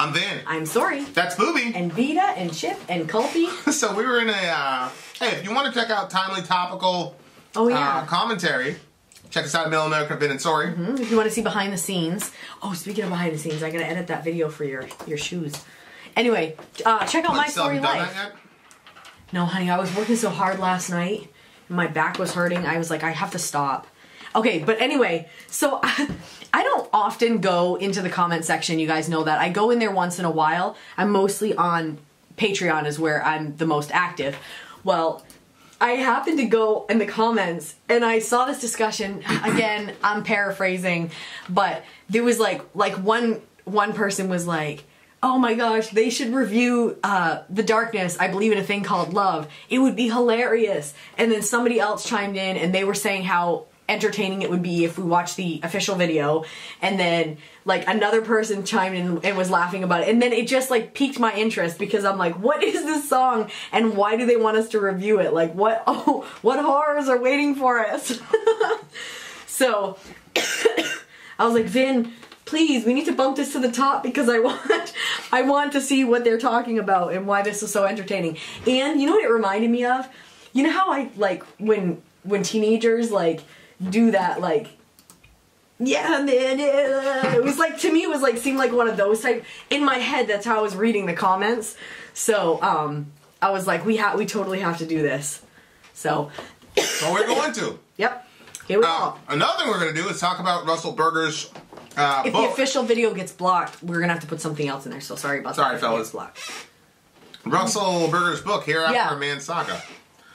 I'm Vin. I'm Sori. That's Booby. And Vita and Chip and Culpy. So we were in a, hey, if you want to check out timely, topical commentary, check us out at Middle America, Vin and Sori. If you want to see behind the scenes. Oh, speaking of behind the scenes, I gotta edit that video for your shoes. Anyway, check out my story life. No, honey, I was working so hard last night. My back was hurting. I was like, I have to stop. Okay, but anyway, so I don't often go into the comment section. You guys know that. I go in there once in a while. I'm mostly on Patreon is where I'm the most active. Well, I happened to go in the comments and I saw this discussion. Again, I'm paraphrasing, but there was like one person was like, oh my gosh, they should review The Darkness, I Believe in a Thing Called Love. It would be hilarious. And then somebody else chimed in and they were saying how entertaining it would be if we watched the official video. And then like another person chimed in and was laughing about it. And then it just like piqued my interest because I'm like, what is this song and why do they want us to review it? Like what horrors are waiting for us? So I was like, Vin, please, we need to bump this to the top because I want to see what they're talking about and why this is so entertaining. And you know what it reminded me of? You know how I like when teenagers like do that like, yeah man, yeah. It was like, to me it was like, seemed like one of those type. In my head, that's how I was reading the comments. So I was like, we totally have to do this. So we're going to. Yep. Here we go. Another thing we're going to do is talk about Russell Berger's if book. the official video gets blocked, we're going to have to put something else in there. So sorry about that. Sorry, fellas. Russell Berger's book, Hereafter a Man Saga.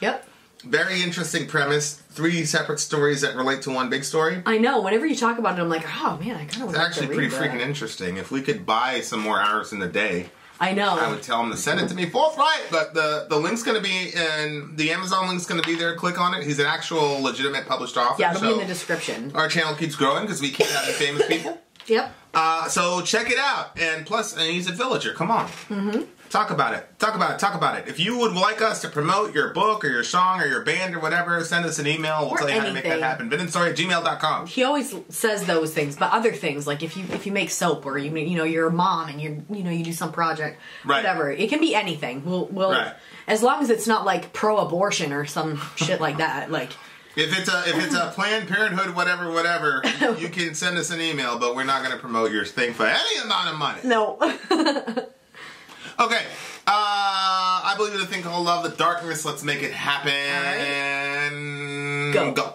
Yep. Very interesting premise. 3 separate stories that relate to one big story. I know. Whenever you talk about it, I'm like, oh man, I kind of want to read that. It's actually pretty freaking interesting. If we could buy some more hours in the day, I know. I would tell him to send it to me forthright. But the link's going to be in the Amazon link's going to be there. Click on it. He's an actual legitimate published author. Yeah, it'll be in the description. Our channel keeps growing because we keep having famous people. Yep. So check it out. And plus, he's a villager. Come on. Talk about it. Talk about it. Talk about it. If you would like us to promote your book or your song or your band or whatever, send us an email. We'll tell you how to make that happen. VinandSori@gmail.com. He always says those things, but other things like if you make soap or you know you're a mom and you do some project, whatever. It can be anything. We'll as long as it's not like pro-abortion or some shit like that. Like if it's a Planned Parenthood, whatever, you can send us an email, but we're not going to promote your thing for any amount of money. No. Okay, I believe in a thing called Love, The Darkness. Let's make it happen. All right. Go.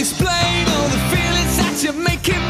Explain all the feelings that you're making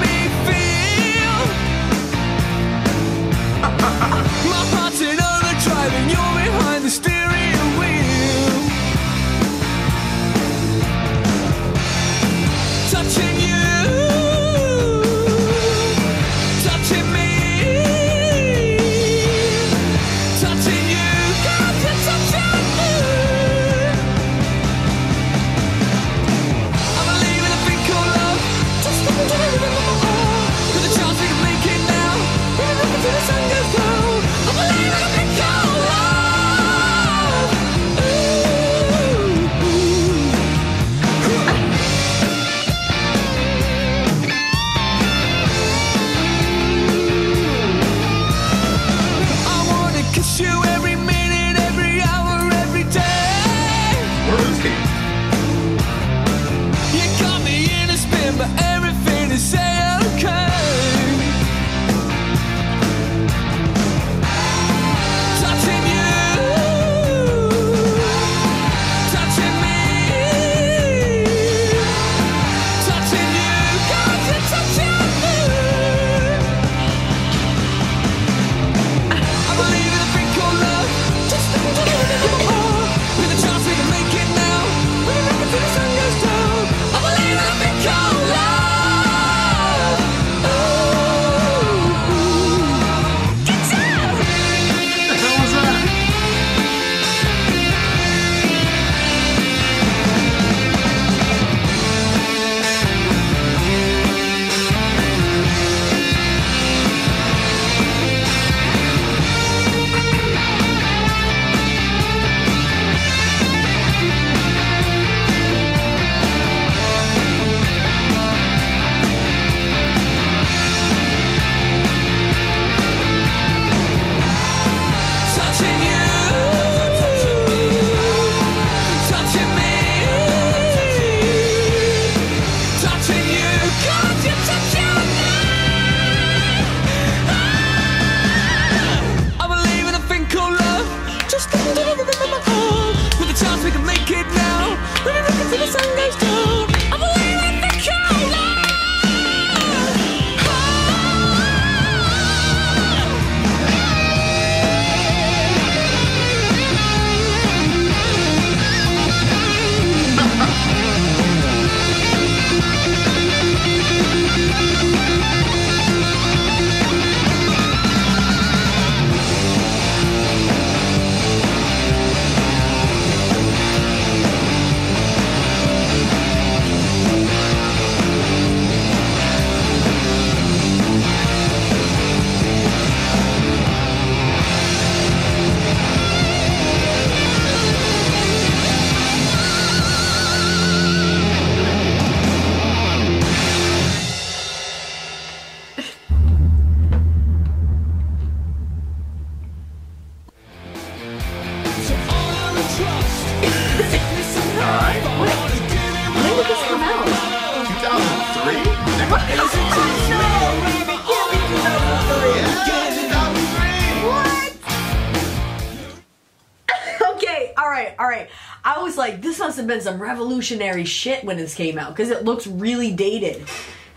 right. I was like, this must have been some revolutionary shit when this came out, because it looks really dated.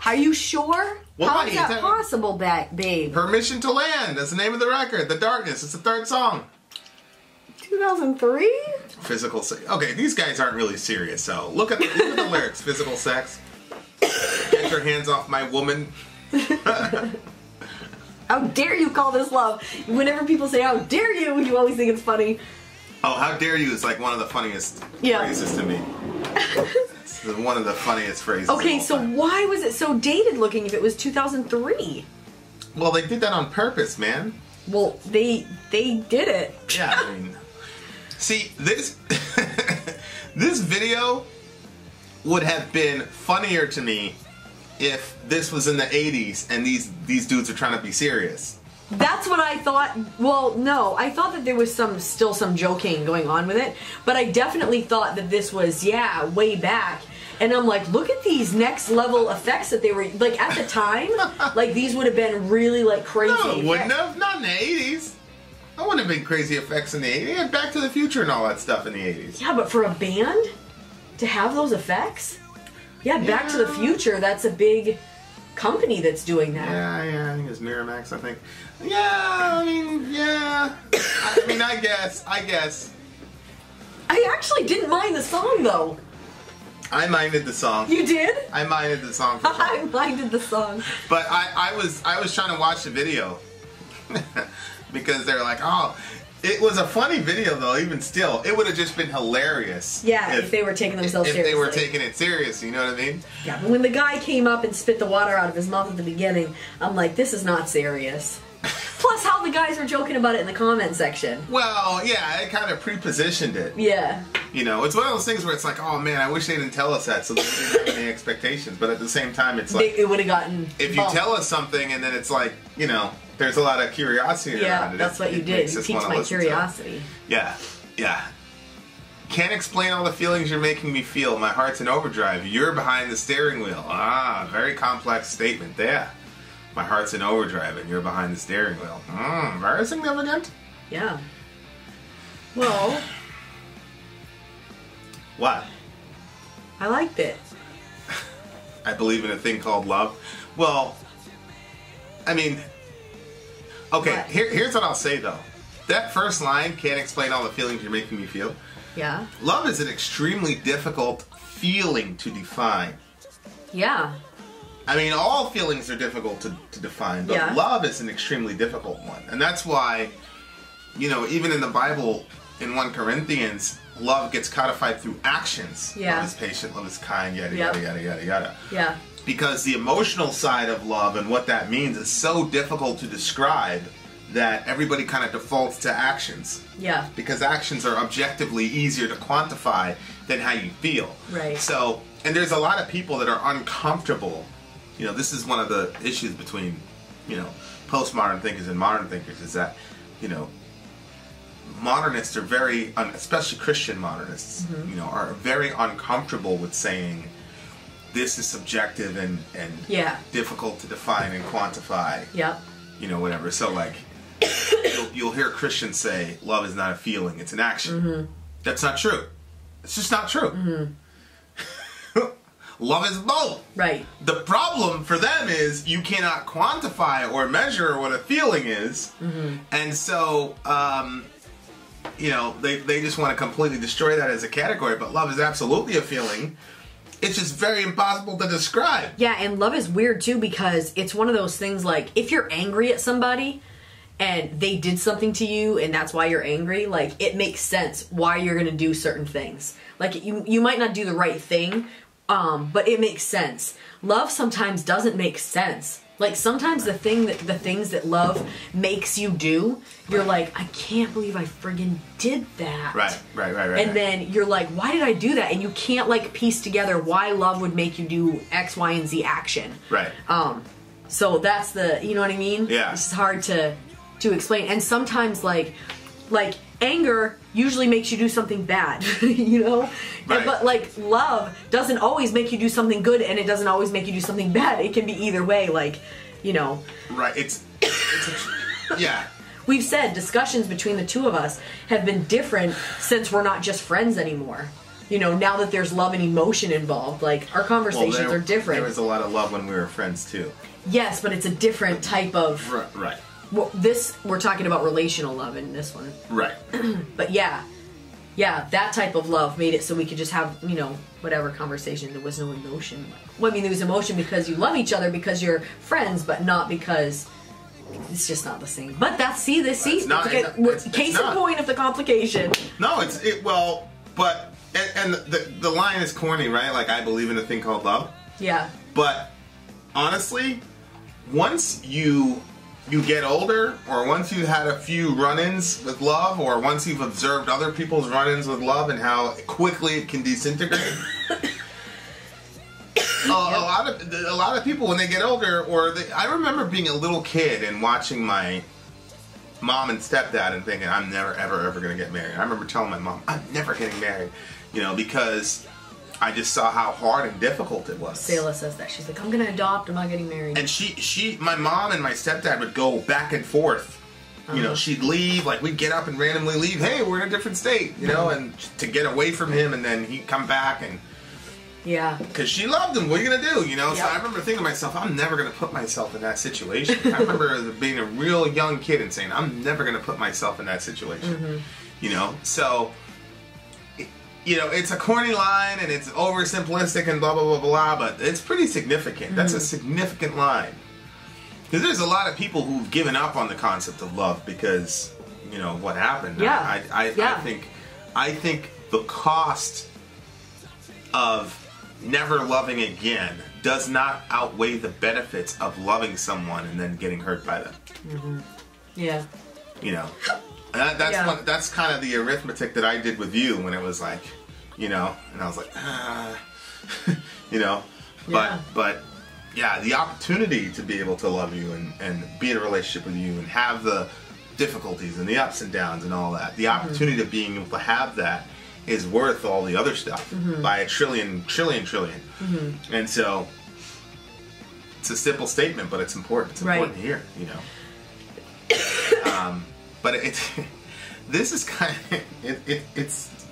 Are you sure? Well, how is that possible, babe? Permission to Land. That's the name of the record. The Darkness. It's the third song. 2003? Physical sex. Okay, these guys aren't really serious, so look at the lyrics. Physical sex. Get your hands off my woman. How dare you call this love? Whenever people say, how dare you always think it's funny. Oh, how dare you is like one of the funniest phrases to me. It's one of the funniest phrases. Okay, so why was it so dated looking if it was 2003? Well, they did that on purpose, man. Well, they did it. Yeah, I mean... See, this this video would have been funnier to me if this was in the 80s and these dudes are trying to be serious. That's what I thought. Well, no, I thought that there was still some joking going on with it, but I definitely thought that this was, way back. And I'm like, look at these next level effects that they were, like, at the time, like, these would have been really, like, crazy. No, it wouldn't have. Not in the 80s. That wouldn't have been crazy effects in the 80s. They had Back to the Future and all that stuff in the 80s. Yeah, but for a band to have those effects? Yeah, Back to the Future, that's a big company that's doing that. Yeah, I think it's Miramax, I think. Yeah, I mean, yeah. I guess. I actually didn't mind the song, though. I minded the song. You did? I minded the song for sure. I minded the song. But I was trying to watch the video. Because they're like, oh, it was a funny video though. Even still, it would have just been hilarious. Yeah, if they were taking themselves seriously. If they were taking it serious, you know what I mean? Yeah, but when the guy came up and spit the water out of his mouth at the beginning, I'm like, this is not serious. Plus, how the guys were joking about it in the comment section. Well, yeah, it kind of pre-positioned it. Yeah. You know, it's one of those things where it's like, oh man, I wish they didn't tell us that, so we didn't have any expectations. But at the same time, it's like it would have gotten. If you tell us something and then it's like, you know. There's a lot of curiosity around it. Yeah, that's what you did. You piqued my curiosity. Yeah. Can't explain all the feelings you're making me feel. My heart's in overdrive. You're behind the steering wheel. Ah, very complex statement there. My heart's in overdrive and you're behind the steering wheel. Very significant. Yeah. Well. What? I liked it. I believe in a thing called love. Well, I mean... Okay, here's what I'll say though. That first line, can't explain all the feelings you're making me feel. Yeah. Love is an extremely difficult feeling to define. Yeah. I mean, all feelings are difficult to define, but love is an extremely difficult one. And that's why, you know, even in the Bible, in 1 Corinthians, love gets codified through actions. Yeah. Love is patient, love is kind, yada, yada, yada, yada, yada. Yeah. Because the emotional side of love and what that means is so difficult to describe that everybody kind of defaults to actions. Yeah. Because actions are objectively easier to quantify than how you feel. Right. So, and there's a lot of people that are uncomfortable. You know, this is one of the issues between, you know, postmodern thinkers and modern thinkers is that, you know, modernists are very, especially Christian modernists, you know, are very uncomfortable with saying, this is subjective and difficult to define and quantify. Yep. You know, whatever. So, like, you'll hear Christians say, love is not a feeling, it's an action. That's not true. It's just not true. Love is both. Right. The problem for them is you cannot quantify or measure what a feeling is. And so, you know, they just want to completely destroy that as a category. But love is absolutely a feeling. It's just very impossible to describe. Yeah, and love is weird too because it's one of those things like if you're angry at somebody and they did something to you and that's why you're angry, like it makes sense why you're going to do certain things. Like you might not do the right thing, but it makes sense. Love sometimes doesn't make sense. Like sometimes the things that love makes you do, you're like, I can't believe I friggin' did that. Right. And then you're like, why did I do that? And you can't like piece together why love would make you do X, Y, and Z action. Right. So that's the, you know what I mean? Yeah. It's hard to explain. And sometimes like anger usually makes you do something bad, you know? Right. But like love doesn't always make you do something good and it doesn't always make you do something bad. It can be either way, like, you know. Right. It's yeah. We've said discussions between the two of us have been different since we're not just friends anymore. You know, now that there's love and emotion involved, like, our conversations are different. There was a lot of love when we were friends, too. Yes, but it's a different type of... Right. Well, we're talking about relational love in this one. Right. But yeah, that type of love made it so we could just have, you know, whatever conversation. There was no emotion. Well, I mean, there was emotion because you love each other, because you're friends, but not because... It's just not the same. But case in point of the complication. No, but the line is corny, right? Like, I believe in a thing called love. Yeah. But honestly, once you get older, or once you've had a few run-ins with love, or once you've observed other people's run-ins with love and how quickly it can disintegrate. A lot of people when they get older, I remember being a little kid and watching my mom and stepdad and thinking, I'm never ever going to get married. I remember telling my mom, I'm never getting married, you know, because I just saw how hard and difficult it was. Sayla says that. She's like, I'm going to adopt, I'm not getting married. And my mom and my stepdad would go back and forth. You know, she'd leave, like, we'd get up and randomly leave. Hey, we're in a different state, you know, and to get away from him, and then he'd come back and... Yeah. Because she loved him. What are you going to do? You know? Yep. So I remember thinking to myself, I'm never going to put myself in that situation. I remember being a real young kid and saying, I'm never going to put myself in that situation. Mm-hmm. You know? So, you know, it's a corny line and it's oversimplistic and blah, blah, blah, blah, but it's pretty significant. Mm-hmm. That's a significant line. Because there's a lot of people who've given up on the concept of love because, you know, what happened. Yeah. I think the cost of never loving again does not outweigh the benefits of loving someone and then getting hurt by them. Mm-hmm. Yeah. You know, that's kind of the arithmetic that I did with you when it was like, you know, and I was like, you know, but yeah, the opportunity to be able to love you and be in a relationship with you and have the difficulties and the ups and downs and all that, the opportunity of being able to have that is worth all the other stuff by a trillion. Mm-hmm. And so it's a simple statement, but it's important. It's important to hear, you know. But this is kind of it's.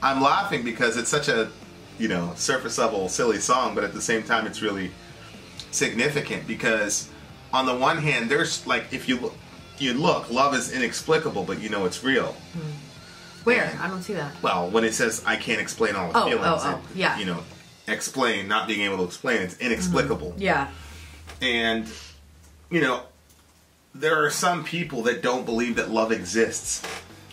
I'm laughing because it's such a, you know, surface level silly song, but at the same time it's really significant because on the one hand, there's like if you look, love is inexplicable, but you know it's real. Mm. Where? I don't see that. Well, when it says, I can't explain all the feelings. Yeah. You know, explain, not being able to explain, it's inexplicable. Mm-hmm. Yeah. And, you know, there are some people that don't believe that love exists.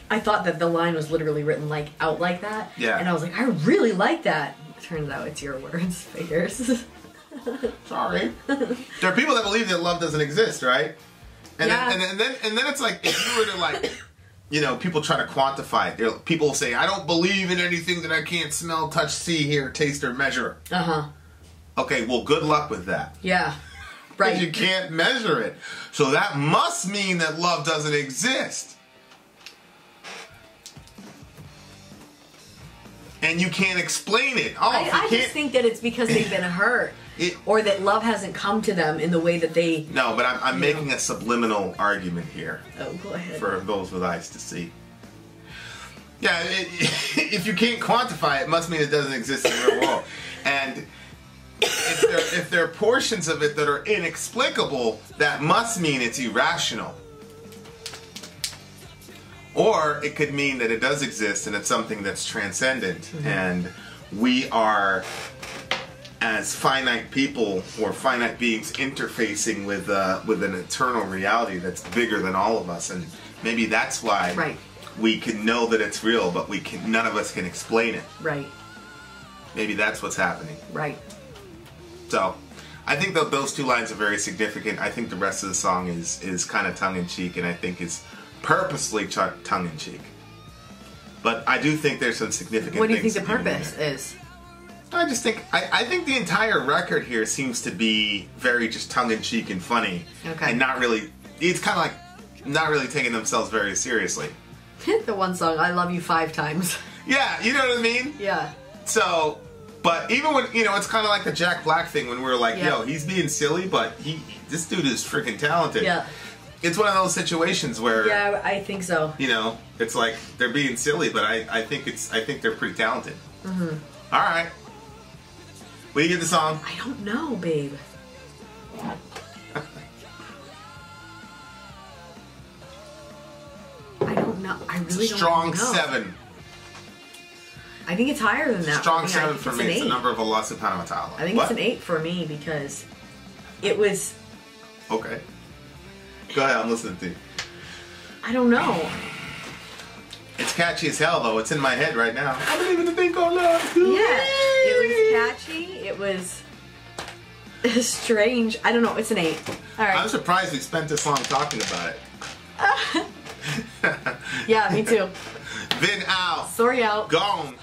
I thought that the line was literally written out like that. Yeah. And I was like, I really like that. Turns out it's your words, figures. Sorry. There are people that believe that love doesn't exist, right? And then it's like, if you were to like... You know, people try to quantify it. People say, I don't believe in anything that I can't smell, touch, see, hear, taste, or measure. Uh-huh. Okay, well, good luck with that. Yeah, right. Because you can't measure it. So that must mean that love doesn't exist. And you can't explain it. Oh, I just think that it's because they've been hurt. Or that love hasn't come to them in the way that they... No, but I'm making a subliminal argument here. Oh, go ahead. For those with eyes to see. Yeah, if you can't quantify it, it must mean it doesn't exist in the real world. And if there are portions of it that are inexplicable, that must mean it's irrational. Or it could mean that it does exist and it's something that's transcendent. Mm-hmm. And we are... as finite people or finite beings interfacing with an eternal reality that's bigger than all of us, and maybe that's why we can know that it's real, but none of us can explain it. Right. Maybe that's what's happening. Right. So, I think that those two lines are very significant. I think the rest of the song is kind of tongue in cheek, and I think is purposely tongue in cheek. But I do think there's some significant. What do you think the purpose is? I just think I think the entire record here seems to be very just tongue-in-cheek and funny, and not really. It's kind of like not really taking themselves very seriously. The one song, "I Love You 5 Times." Yeah, you know what I mean. Yeah. So, but even when it's kind of like the Jack Black thing when we were like, "Yo, he's being silly, but this dude is freaking talented." Yeah. it's one of those situations where yeah, I think so. You know, it's like they're being silly, but I think they're pretty talented. Mm-hmm. All right. What do you give the song? I don't know, babe. I don't know. I really don't know. Strong 7. I think it's higher than that. Strong 7 for me. It's the number of a loss of Panamatala. I think it's an 8 for me because it was. Okay. Go ahead, I'm listening to you. I don't know. It's catchy as hell, though. It's in my head right now. I believe in the thing called love. Yeah, it was catchy. It was strange. I don't know. It's an 8. All right. I'm surprised we spent this long talking about it. Yeah, me too. Vin out. Sori out. Gone.